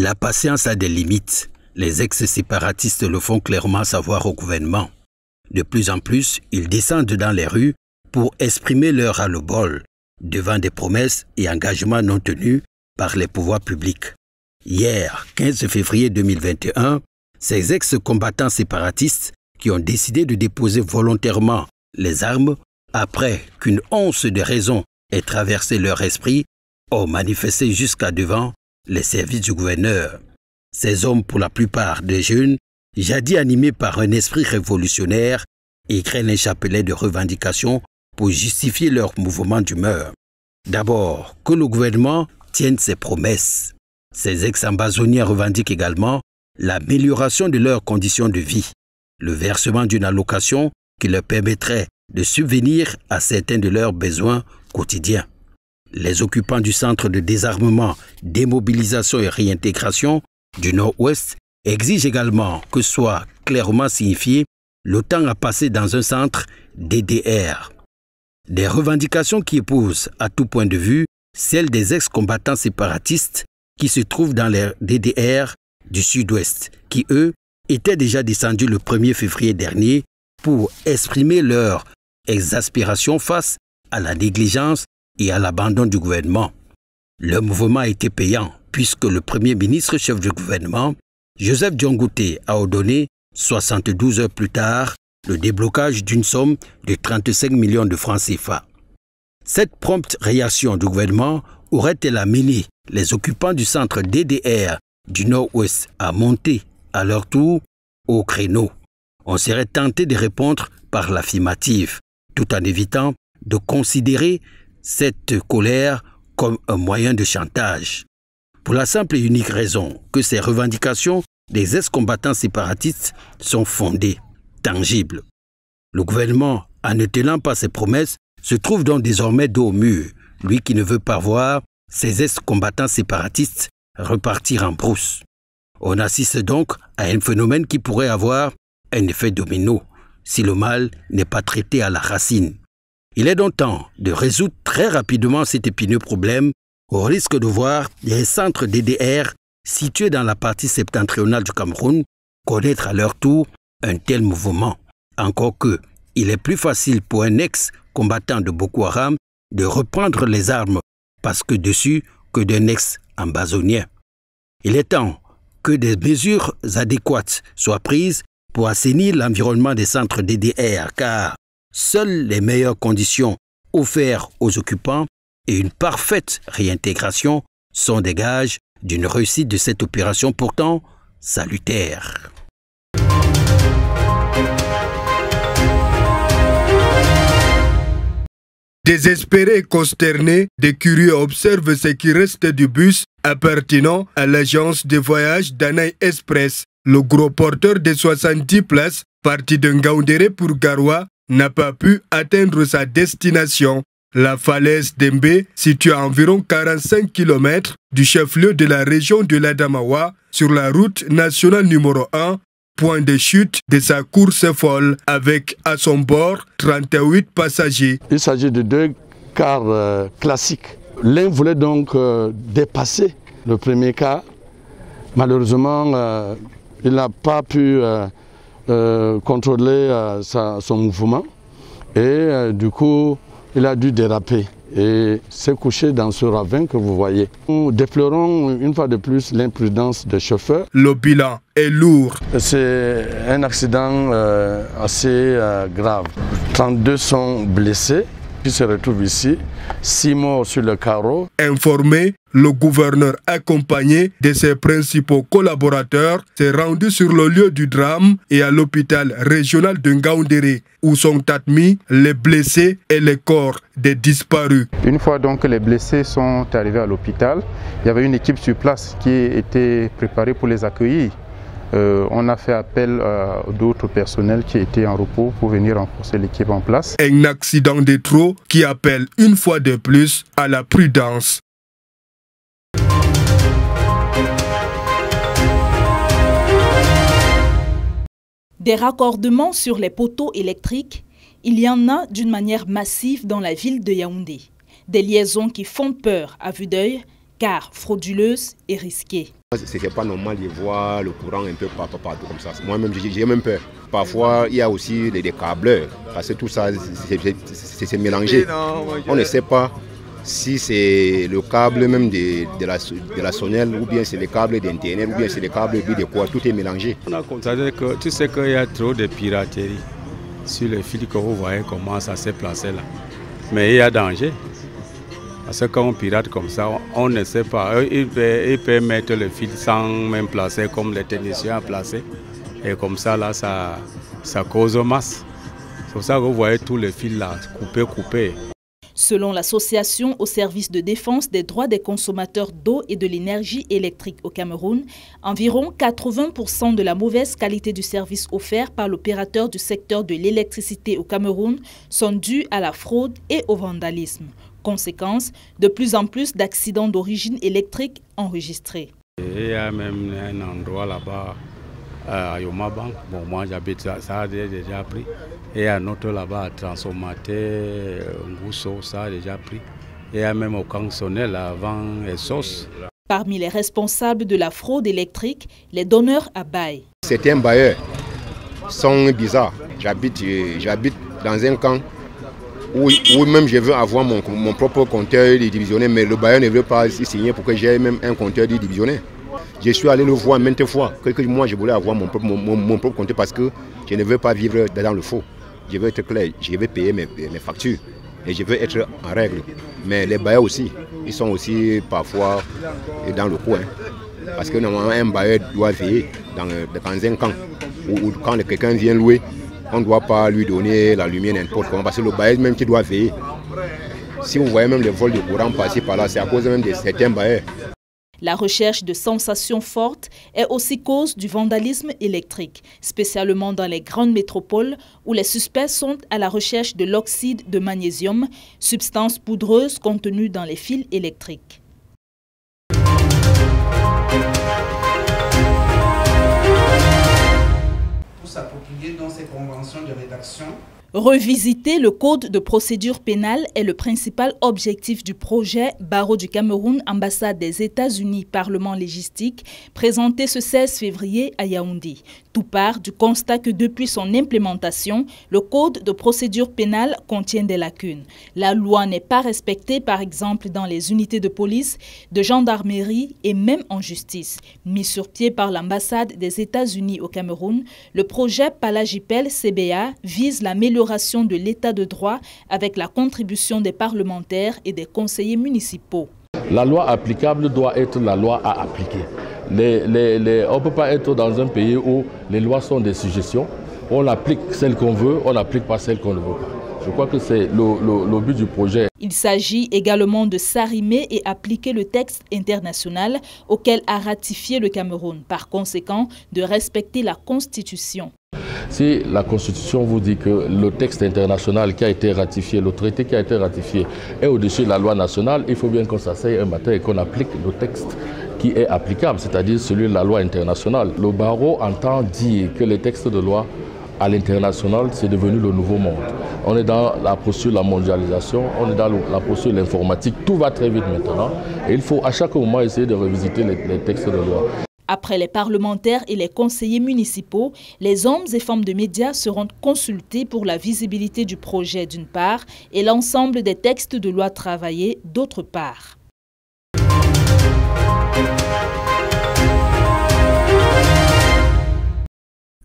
La patience a des limites. Les ex-séparatistes le font clairement savoir au gouvernement. De plus en plus, ils descendent dans les rues pour exprimer leur ras-le-bol devant des promesses et engagements non tenus par les pouvoirs publics. Hier, 15 février 2021, ces ex-combattants séparatistes qui ont décidé de déposer volontairement les armes après qu'une once de raison ait traversé leur esprit ont manifesté jusqu'à devant les services du gouverneur. Ces hommes, pour la plupart des jeunes, jadis animés par un esprit révolutionnaire, écrivent un chapelet de revendications pour justifier leur mouvement d'humeur. D'abord, que le gouvernement tienne ses promesses. Ces ex-ambazoniens revendiquent également l'amélioration de leurs conditions de vie, le versement d'une allocation qui leur permettrait de subvenir à certains de leurs besoins quotidiens. Les occupants du centre de désarmement, démobilisation et réintégration du Nord-Ouest exigent également que soit clairement signifié le temps à passer dans un centre DDR. Des revendications qui épousent à tout point de vue celles des ex-combattants séparatistes qui se trouvent dans les DDR du Sud-Ouest, qui eux étaient déjà descendus le 1er février dernier pour exprimer leur exaspération face à la négligence et à l'abandon du gouvernement. Le mouvement a été payant puisque le Premier ministre chef du gouvernement, Joseph Diongouté, a ordonné 72 heures plus tard le déblocage d'une somme de 35 millions de francs CFA. Cette prompte réaction du gouvernement aurait-elle amené les occupants du centre DDR du Nord-Ouest à monter à leur tour au créneau? On serait tenté de répondre par l'affirmative, tout en évitant de considérer cette colère comme un moyen de chantage. Pour la simple et unique raison que ces revendications des ex-combattants séparatistes sont fondées, tangibles. Le gouvernement, en ne tenant pas ses promesses, se trouve donc désormais dos au mur, lui qui ne veut pas voir ces ex-combattants séparatistes repartir en brousse. On assiste donc à un phénomène qui pourrait avoir un effet domino, si le mal n'est pas traité à la racine. Il est donc temps de résoudre très rapidement cet épineux problème au risque de voir les centres DDR situés dans la partie septentrionale du Cameroun connaître à leur tour un tel mouvement. Encore que, il est plus facile pour un ex-combattant de Boko Haram de reprendre les armes parce que dessus que d'un ex-ambazonien. Il est temps que des mesures adéquates soient prises pour assainir l'environnement des centres DDR, car seules les meilleures conditions offertes aux occupants et une parfaite réintégration sont des gages d'une réussite de cette opération pourtant salutaire. Désespérés et consternés, des curieux observent ce qui reste du bus appartenant à l'agence de voyage Danaï Express. Le gros porteur de 70 places, parti de Ngaoundéré pour Garoua, n'a pas pu atteindre sa destination. La falaise d'Embé, située à environ 45 km du chef-lieu de la région de l'Adamawa, sur la route nationale numéro 1, point de chute de sa course folle, avec à son bord 38 passagers. Il s'agit de deux cars classiques. L'un voulait donc dépasser le premier car. Malheureusement, il n'a pas pu contrôler son mouvement et du coup, il a dû déraper et s'est couché dans ce ravin que vous voyez. Nous déplorons une fois de plus l'imprudence des chauffeurs. Le bilan est lourd. C'est un accident assez grave. 32 sont blessés qui se retrouvent ici, 6 morts sur le carreau. Informé, le gouverneur accompagné de ses principaux collaborateurs s'est rendu sur le lieu du drame et à l'hôpital régional de Ngaoundéré où sont admis les blessés et les corps des disparus. Une fois donc que les blessés sont arrivés à l'hôpital, il y avait une équipe sur place qui était préparée pour les accueillir. On a fait appel à d'autres personnels qui étaient en repos pour venir renforcer l'équipe en place. Un accident de trop qui appelle une fois de plus à la prudence. Des raccordements sur les poteaux électriques, il y en a d'une manière massive dans la ville de Yaoundé. Des liaisons qui font peur à vue d'œil, car frauduleuse et risquée. C'est pas normal de voir le courant un peu partout comme ça. Moi-même, j'ai même peur. Parfois, il y a aussi des câbleurs, parce que tout ça, c'est mélangé. On ne sait pas si c'est le câble même de la sonnelle, ou bien c'est le câble d'Internet, ou bien c'est le câble de quoi, tout est mélangé. On a constaté que tu sais qu'il y a trop de piraterie sur les fils que vous voyez comment ça s'est placé là. Mais il y a danger. Parce que quand on pirate comme ça, on ne sait pas. Il peut mettre le fil sans même placer comme les techniciens ont placé. Et comme ça, là, ça cause masse. C'est pour ça que vous voyez tous les fils là, coupés. Selon l'association au service de défense des droits des consommateurs d'eau et de l'énergie électrique au Cameroun, environ 80% de la mauvaise qualité du service offert par l'opérateur du secteur de l'électricité au Cameroun sont dus à la fraude et au vandalisme. Conséquence, de plus en plus d'accidents d'origine électrique enregistrés. Il y a même un endroit là-bas à Yomabank, bon, moi j'habite, ça a déjà pris. Et un autre là-bas à Transformaté, Ngousso, ça a déjà pris. Et il y a même au Kansonnel avant Essos. Parmi les responsables de la fraude électrique, les donneurs à bail. Certains bailleurs sont bizarres. J'habite dans un camp où même je veux avoir mon propre compteur divisionné, mais le bailleur ne veut pas signer pour que j'ai même un compteur divisionné. Je suis allé le voir maintes fois, que moi je voulais avoir mon propre compteur parce que je ne veux pas vivre dans le faux. Je veux être clair, je veux payer mes factures et je veux être en règle. Mais les bailleurs aussi, ils sont aussi parfois dans le coin. Parce que normalement un bailleur doit veiller dans un camp où quand quelqu'un vient louer, on ne doit pas lui donner la lumière n'importe comment, parce que le bailleur même qui doit veiller. Si vous voyez même les vols de courant passer par là, c'est à cause même de certains bailleurs. La recherche de sensations fortes est aussi cause du vandalisme électrique, spécialement dans les grandes métropoles où les suspects sont à la recherche de l'oxyde de magnésium, substance poudreuse contenue dans les fils électriques. Pour s'approprier dans ces conventions de rédaction, Revisiter le code de procédure pénale est le principal objectif du projet Barreau du Cameroun, ambassade des États-Unis, Parlement légistique, présenté ce 16 février à Yaoundé. Tout part du constat que depuis son implémentation, le code de procédure pénale contient des lacunes. La loi n'est pas respectée, par exemple, dans les unités de police, de gendarmerie et même en justice. Mis sur pied par l'ambassade des États-Unis au Cameroun, le projet Palagipel CBA vise l'amélioration de l'état de droit avec la contribution des parlementaires et des conseillers municipaux. La loi applicable doit être la loi à appliquer. On ne peut pas être dans un pays où les lois sont des suggestions. On applique celles qu'on veut, on n'applique pas celles qu'on ne veut pas. Je crois que c'est le but du projet. Il s'agit également de s'arrimer et appliquer le texte international auquel a ratifié le Cameroun. Par conséquent, de respecter la Constitution. Si la Constitution vous dit que le texte international qui a été ratifié, le traité qui a été ratifié est au-dessus de la loi nationale, il faut bien qu'on s'asseye un matin et qu'on applique le texte qui est applicable, c'est-à-dire celui de la loi internationale. Le barreau entend dire que les textes de loi à l'international, c'est devenu le nouveau monde. On est dans la posture de la mondialisation, on est dans la posture de l'informatique, tout va très vite maintenant et il faut à chaque moment essayer de revisiter les textes de loi. Après les parlementaires et les conseillers municipaux, les hommes et femmes de médias seront consultés pour la visibilité du projet d'une part et l'ensemble des textes de loi travaillés d'autre part.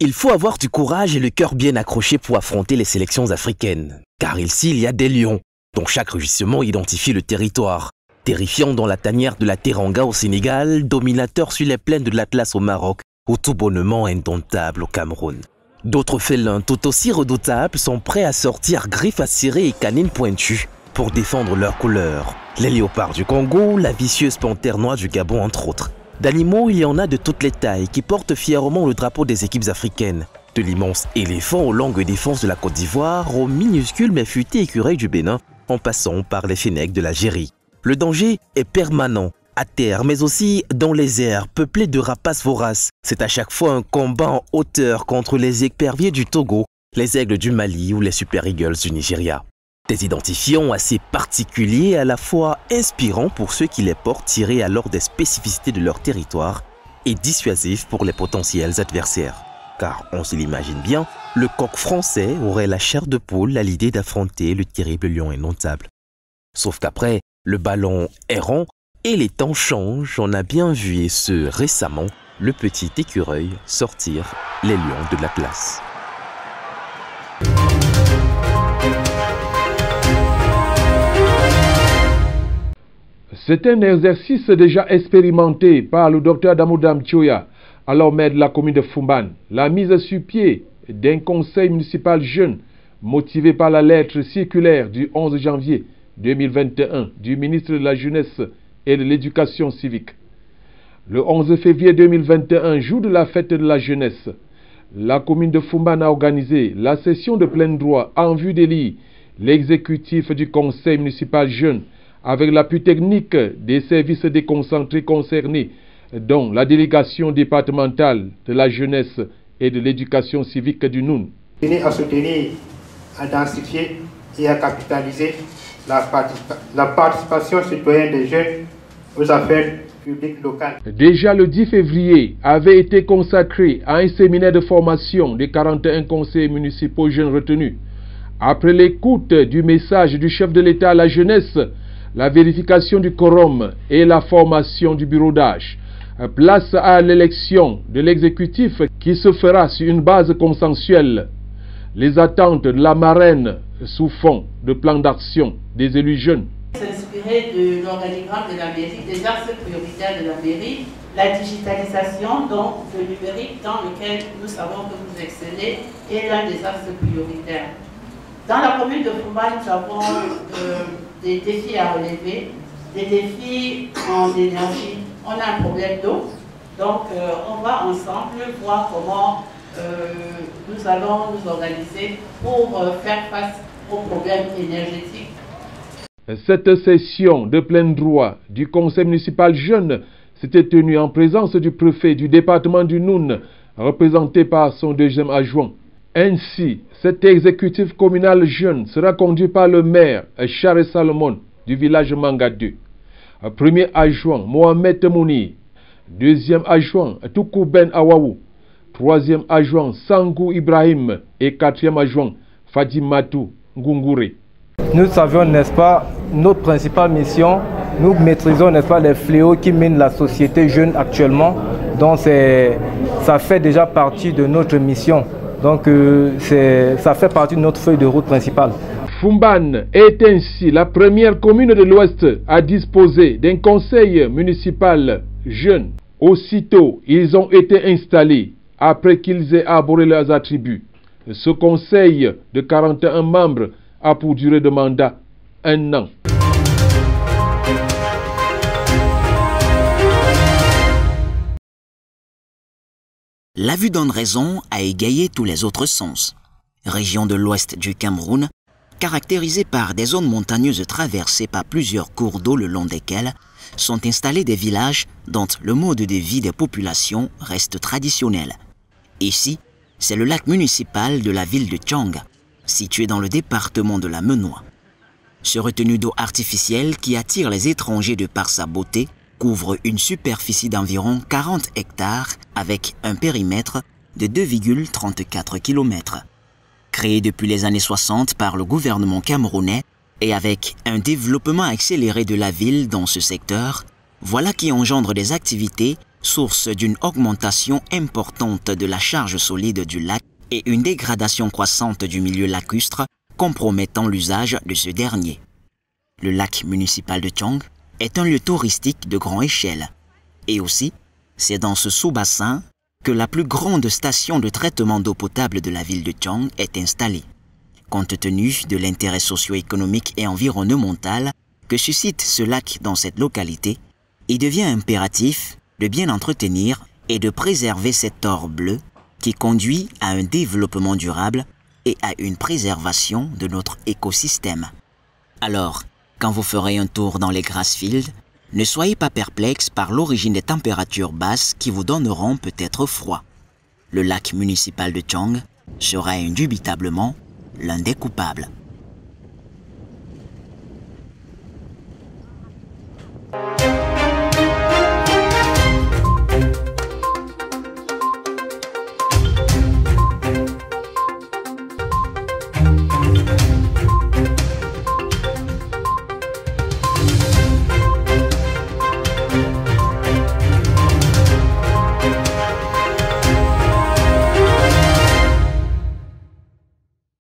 Il faut avoir du courage et le cœur bien accroché pour affronter les sélections africaines. Car ici, il y a des lions, dont chaque rugissement identifie le territoire. Terrifiant dans la tanière de la Teranga au Sénégal, dominateur sur les plaines de l'Atlas au Maroc, ou tout bonnement indomptable au Cameroun. D'autres félins tout aussi redoutables sont prêts à sortir griffes acérées et canines pointues pour défendre leurs couleurs. Les léopards du Congo, la vicieuse panthère noire du Gabon entre autres. D'animaux, il y en a de toutes les tailles qui portent fièrement le drapeau des équipes africaines. De l'immense éléphant aux longues défenses de la Côte d'Ivoire, aux minuscules mais futés écureuils du Bénin, en passant par les fennecs de l'Algérie. Le danger est permanent, à terre, mais aussi dans les airs, peuplés de rapaces voraces. C'est à chaque fois un combat en hauteur contre les éperviers du Togo, les aigles du Mali ou les super eagles du Nigeria. Des identifiants assez particuliers, à la fois inspirants pour ceux qui les portent, tirés alors des spécificités de leur territoire, et dissuasifs pour les potentiels adversaires. Car, on se l'imagine bien, le coq français aurait la chair de poule à l'idée d'affronter le terrible lion indomptable. Sauf qu'après, le ballon errant et les temps changent, on a bien vu, et ce récemment, le petit écureuil sortir les lions de l'Atlas. C'est un exercice déjà expérimenté par le docteur Damoudam Tchoya, alors maire de la commune de Fumban. La mise sur pied d'un conseil municipal jeune, motivé par la lettre circulaire du 11 janvier 2021 du ministre de la Jeunesse et de l'Éducation civique. Le 11 février 2021, jour de la fête de la jeunesse, la commune de Fumban a organisé la session de plein droit en vue d'élire l'exécutif du conseil municipal jeune avec l'appui technique des services déconcentrés concernés, dont la délégation départementale de la jeunesse et de l'éducation civique du Noun. À soutenir, à densifier et à capitaliser la participation citoyenne des jeunes aux affaires publiques locales. Déjà le 10 février avait été consacré à un séminaire de formation des 41 conseillers municipaux jeunes retenus. Après l'écoute du message du chef de l'État à la jeunesse, la vérification du quorum et la formation du bureau d'âge. Place à l'élection de l'exécutif qui se fera sur une base consensuelle. Les attentes de la marraine sous fond de plan d'action des élus jeunes. S'inspirer de l'organigramme de la mairie, des axes prioritaires de la mairie, la digitalisation, donc le numérique dans lequel nous savons que vous excellez, est l'un des axes prioritaires. Dans la commune de Fumban, nous avons des défis à relever, des défis en énergie. On a un problème d'eau, donc on va ensemble voir comment nous allons nous organiser pour faire face aux problèmes énergétiques. Cette session de plein droit du conseil municipal jeune s'était tenue en présence du préfet du département du Noun, représenté par son deuxième adjoint. Ainsi, cet exécutif communal jeune sera conduit par le maire Charles Salomon du village Manga 2. Premier adjoint Mohamed Temouni, deuxième adjoint Toukou Ben Awaou, troisième adjoint Sangou Ibrahim et quatrième adjoint Fadimatou Ngungure. Nous savions, n'est-ce pas, notre principale mission, nous maîtrisons, n'est-ce pas, les fléaux qui minent la société jeune actuellement. Donc ça fait déjà partie de notre mission. Donc ça fait partie de notre feuille de route principale. Fumban est ainsi la première commune de l'Ouest à disposer d'un conseil municipal jeune. Aussitôt, ils ont été installés après qu'ils aient arboré leurs attributs. Ce conseil de 41 membres a pour durée de mandat 1 an. La vue donne raison a égayé tous les autres sens. Région de l'ouest du Cameroun, caractérisée par des zones montagneuses traversées par plusieurs cours d'eau le long desquels sont installés des villages dont le mode de vie des populations reste traditionnel. Ici, c'est le lac municipal de la ville de Tchang, situé dans le département de la Menoie. Ce retenue d'eau artificielle qui attire les étrangers de par sa beauté couvre une superficie d'environ 40 hectares avec un périmètre de 2,34 km. Créé depuis les années 60 par le gouvernement camerounais et avec un développement accéléré de la ville dans ce secteur, voilà qui engendre des activités source d'une augmentation importante de la charge solide du lac et une dégradation croissante du milieu lacustre compromettant l'usage de ce dernier. Le lac municipal de Tchang est un lieu touristique de grande échelle. Et aussi, c'est dans ce sous-bassin que la plus grande station de traitement d'eau potable de la ville de Tchang est installée. Compte tenu de l'intérêt socio-économique et environnemental que suscite ce lac dans cette localité, il devient impératif de bien entretenir et de préserver cet or bleu qui conduit à un développement durable et à une préservation de notre écosystème. Alors, quand vous ferez un tour dans les Grassfields, ne soyez pas perplexe par l'origine des températures basses qui vous donneront peut-être froid. Le lac municipal de Tchang sera indubitablement l'un des coupables.